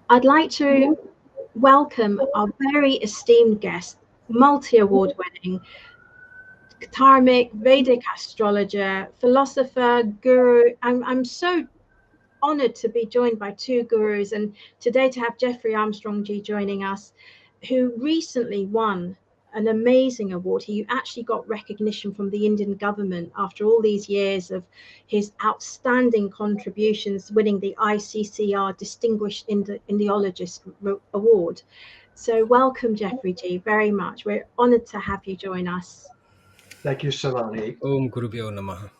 I'd like to welcome our very esteemed guest, multi-award winning karmic Vedic astrologer, philosopher, guru. I'm so honored to be joined by two gurus, and today to have Jeffrey Armstrong G joining us, who recently won an amazing award. He actually got recognition from the Indian government after all these years of his outstanding contributions, winning the ICCR Distinguished Indiologist Award. So welcome, Jeffrey G, very much. We're honored to have you join us. Thank you, Saloni. Om Gurubhyo Namaha.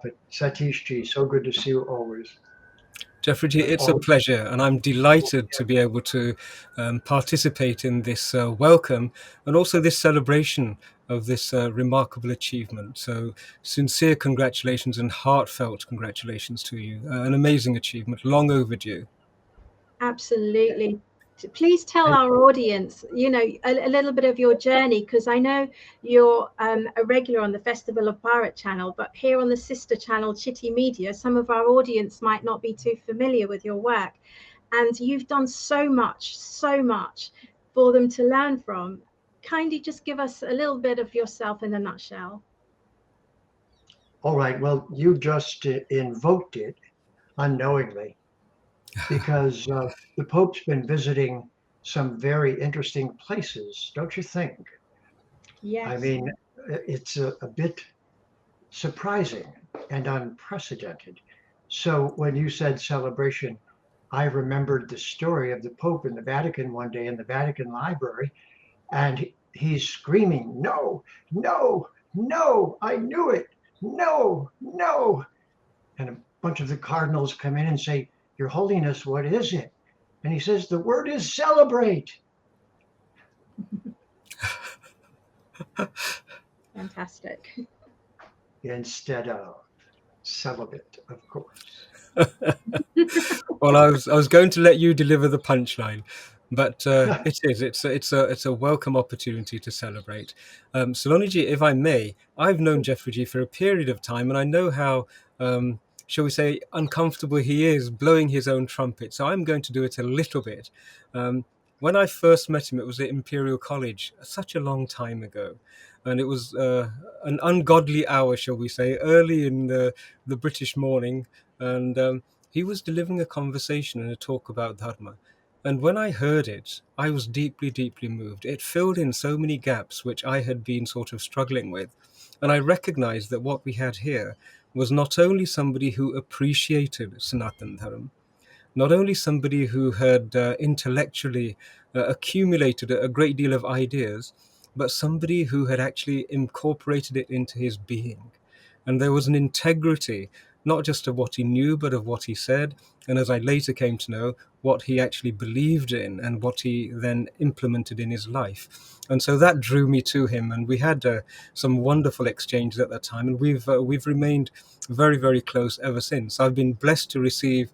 But Satish ji, so good to see you always. Jeffrey G, it's a pleasure, and I'm delighted to be able to participate in this welcome and also this celebration of this remarkable achievement. So sincere congratulations and heartfelt congratulations to you. An amazing achievement, long overdue. Absolutely. Please tell our audience, a little bit of your journey, because I know you're a regular on the Festival of Bharat channel, but here on the sister channel, Chitty Media, some of our audience might not be too familiar with your work. And you've done so much for them to learn from. Kindly just give us a little bit of yourself in a nutshell. All right. Well, you just invoked it unknowingly because the Pope's been visiting some very interesting places, don't you think? Yes. I mean, it's a bit surprising and unprecedented. So when you said celebration, I remembered the story of the Pope in the Vatican one day in the Vatican Library, and he's screaming, "No, no, no, I knew it. No, no." And a bunch of the cardinals come in and say, "Your Holiness, what is it?" And he says, "The word is celebrate." Fantastic. Instead of celibate, of course. Well, I was going to let you deliver the punchline, but it's a welcome opportunity to celebrate. Saloniji, if I may, I've known Jeffrey G for a period of time, and I know how, shall we say, uncomfortable he is blowing his own trumpet. So I'm going to do it a little bit. When I first met him, it was at Imperial College, such a long time ago. And it was an ungodly hour, shall we say, early in the British morning. And he was delivering a conversation and a talk about Dharma. And when I heard it, I was deeply, deeply moved. It filled in so many gaps which I had been sort of struggling with. And I recognized that what we had here was not only somebody who appreciated Sanatana Dharma, not only somebody who had intellectually accumulated a great deal of ideas, but somebody who had actually incorporated it into his being. And there was an integrity, not just of what he knew, but of what he said. And as I later came to know, what he actually believed in and what he then implemented in his life. And so that drew me to him. And we had some wonderful exchanges at that time. And we've remained very, very close ever since. I've been blessed to receive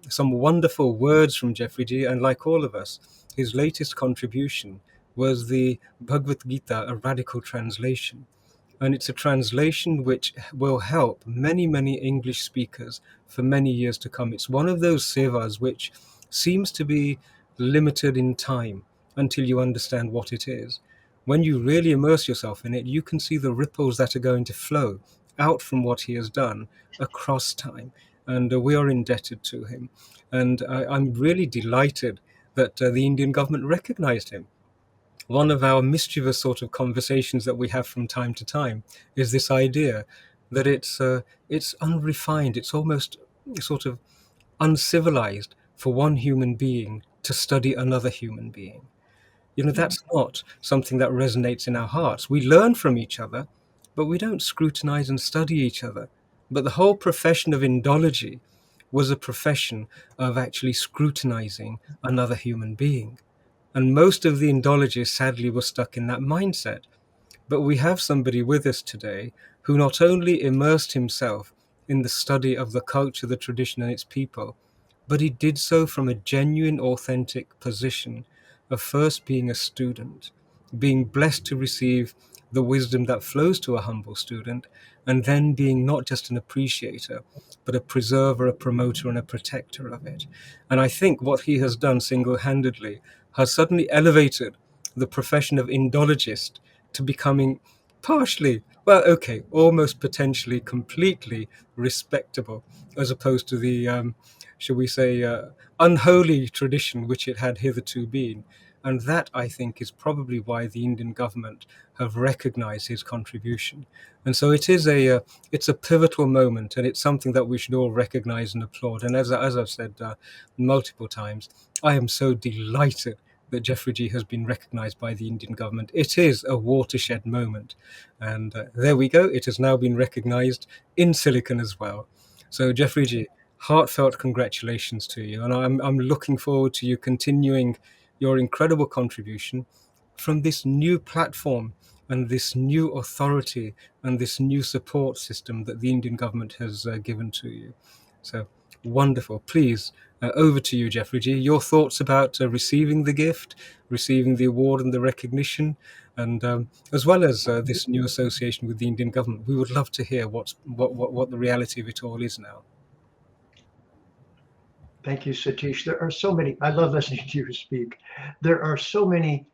some wonderful words from Jeffrey G. And like all of us, his latest contribution was the Bhagavad Gita, a radical translation. And it's a translation which will help many, many English speakers for many years to come. It's one of those sevas which seems to be limited in time until you understand what it is. When you really immerse yourself in it, you can see the ripples that are going to flow out from what he has done across time. And we are indebted to him. And I'm really delighted that the Indian government recognized him. One of our mischievous sort of conversations that we have from time to time is this idea that it's unrefined, it's almost sort of uncivilized for one human being to study another human being. That's not something that resonates in our hearts. We learn from each other, but we don't scrutinize and study each other. But the whole profession of Indology was a profession of actually scrutinizing another human being. And most of the Indologists, sadly, were stuck in that mindset. But we have somebody with us today who not only immersed himself in the study of the culture, the tradition, and its people, but he did so from a genuine, authentic position of first being a student, being blessed to receive the wisdom that flows to a humble student, and then being not just an appreciator, but a preserver, a promoter, and a protector of it. And I think what he has done single-handedly has suddenly elevated the profession of Indologist to becoming partially, well, okay, almost potentially completely respectable, as opposed to the, shall we say, unholy tradition which it had hitherto been. And that, I think, is probably why the Indian government have recognized his contribution. And so it is it's a pivotal moment, and it's something that we should all recognize and applaud. And as I've said multiple times, I am so delighted that Jeffrey has been recognized by the Indian government. It is a watershed moment. And there we go. It has now been recognized in Silicon as well. So Jeffrey, heartfelt congratulations to you. And I'm looking forward to you continuing your incredible contribution from this new platform and this new authority and this new support system that the Indian government has given to you. So wonderful. Please, over to you, Jeffrey G. Your thoughts about receiving the gift, receiving the award and the recognition, and as well as this new association with the Indian government. We would love to hear what the reality of it all is now. Thank you, Satish. There are so many, I love listening to you speak. There are so many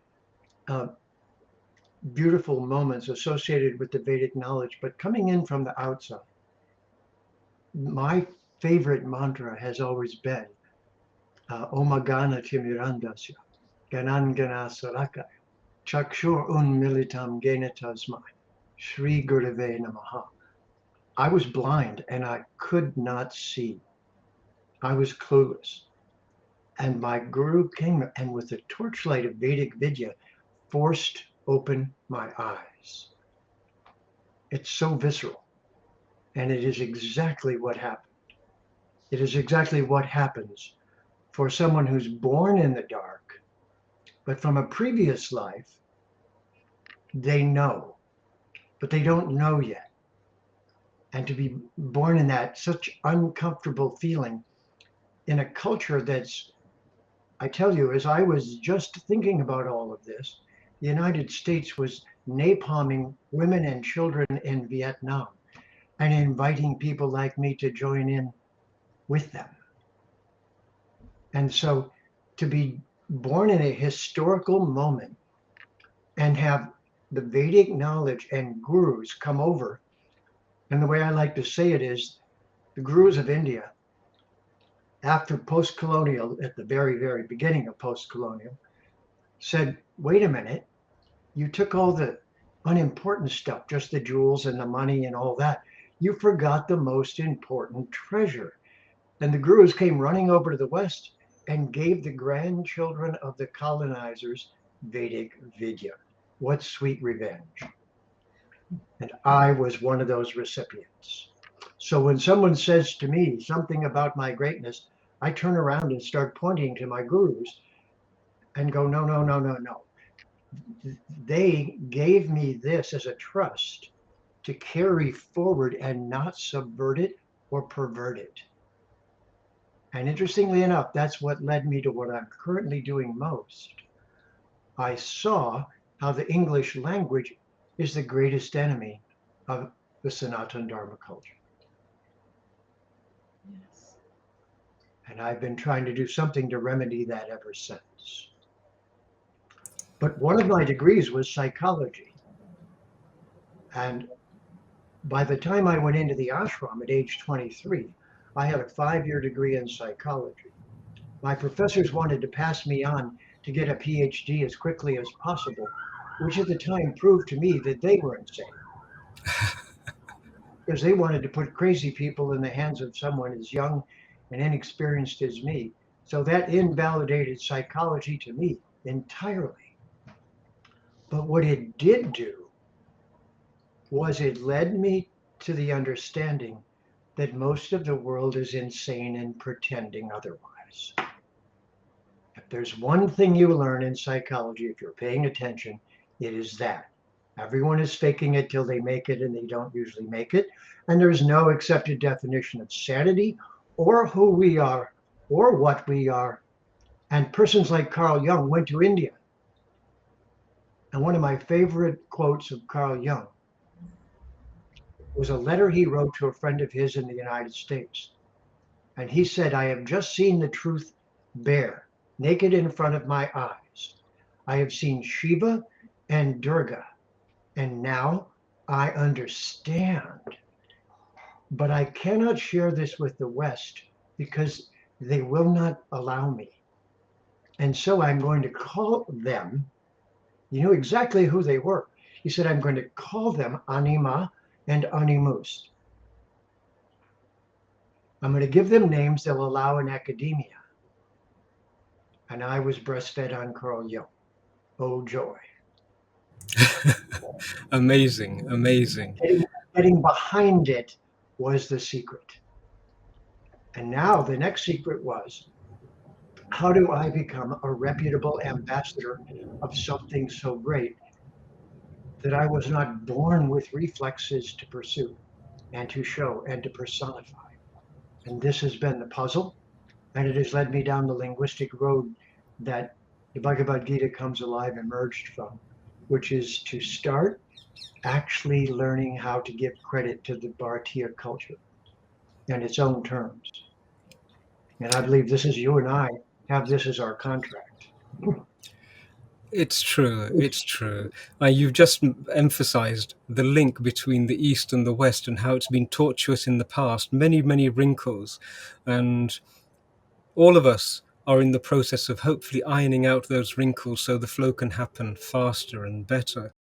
beautiful moments associated with the Vedic knowledge, but coming in from the outside, my favorite mantra has always been Omagana Timirandasya, Ganangana Sarakaya, Chakshur Unmilitam Genetasmai, Sri Gurave Namaha. I was blind and I could not see. I was clueless. And my guru came and with the torchlight of Vedic Vidya forced open my eyes. It's so visceral. And it is exactly what happened. It is exactly what happens for someone who's born in the dark, but from a previous life, they know, but they don't know yet. And to be born in that such uncomfortable feeling in a culture that's, I tell you, as I was just thinking about all of this, the United States was napalming women and children in Vietnam and inviting people like me to join in with them. And so to be born in a historical moment and have the Vedic knowledge and gurus come over, and the way I like to say it is the gurus of India, after post-colonial, at the very, very beginning of post-colonial, said, wait a minute, you took all the unimportant stuff, just the jewels and the money and all that. You forgot the most important treasure. And the gurus came running over to the West and gave the grandchildren of the colonizers Vedic Vidya. What sweet revenge. And I was one of those recipients. So when someone says to me something about my greatness, I turn around and start pointing to my gurus and go, no, no, no, no, no. They gave me this as a trust to carry forward and not subvert it or pervert it. And interestingly enough, that's what led me to what I'm currently doing most. I saw how the English language is the greatest enemy of the Sanatana Dharma culture. Yes. And I've been trying to do something to remedy that ever since. But one of my degrees was psychology. And by the time I went into the ashram at age 23, I had a 5-year degree in psychology. My professors wanted to pass me on to get a PhD as quickly as possible, which at the time proved to me that they were insane. Because they wanted to put crazy people in the hands of someone as young and inexperienced as me. So that invalidated psychology to me entirely. But what it did do was it led me to the understanding that most of the world is insane and pretending otherwise. If there's one thing you learn in psychology, if you're paying attention, it is that. Everyone is faking it till they make it, and they don't usually make it. And there's no accepted definition of sanity or who we are or what we are. And persons like Carl Jung went to India. And one of my favorite quotes of Carl Jung was a letter he wrote to a friend of his in the United States. And he said, I have just seen the truth bare, naked in front of my eyes. I have seen Shiva and Durga, and now I understand. But I cannot share this with the West because they will not allow me. And so I'm going to call them, you knew exactly who they were. He said, I'm going to call them Anima and Animus. I'm going to give them names they'll allow in academia. And I was breastfed on Carl Jung. Oh, joy. Amazing, amazing. Getting behind it was the secret. And now the next secret was, how do I become a reputable ambassador of something so great that I was not born with reflexes to pursue and to show and to personify? And this has been the puzzle, and it has led me down the linguistic road that the Bhagavad Gita comes alive emerged from, which is to start actually learning how to give credit to the Bharatiya culture and its own terms. And I believe this is, you and I have this as our contract. It's true. It's true. You've just emphasized the link between the East and the West and how it's been taught to us in the past. Many, many wrinkles. And all of us are in the process of hopefully ironing out those wrinkles so the flow can happen faster and better.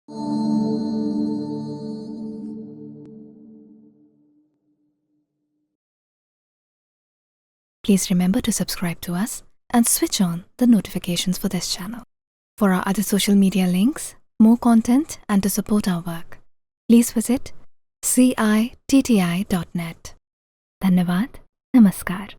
Please remember to subscribe to us and switch on the notifications for this channel. For our other social media links, more content, and to support our work, please visit citti.net. Dhanyavad. Namaskar.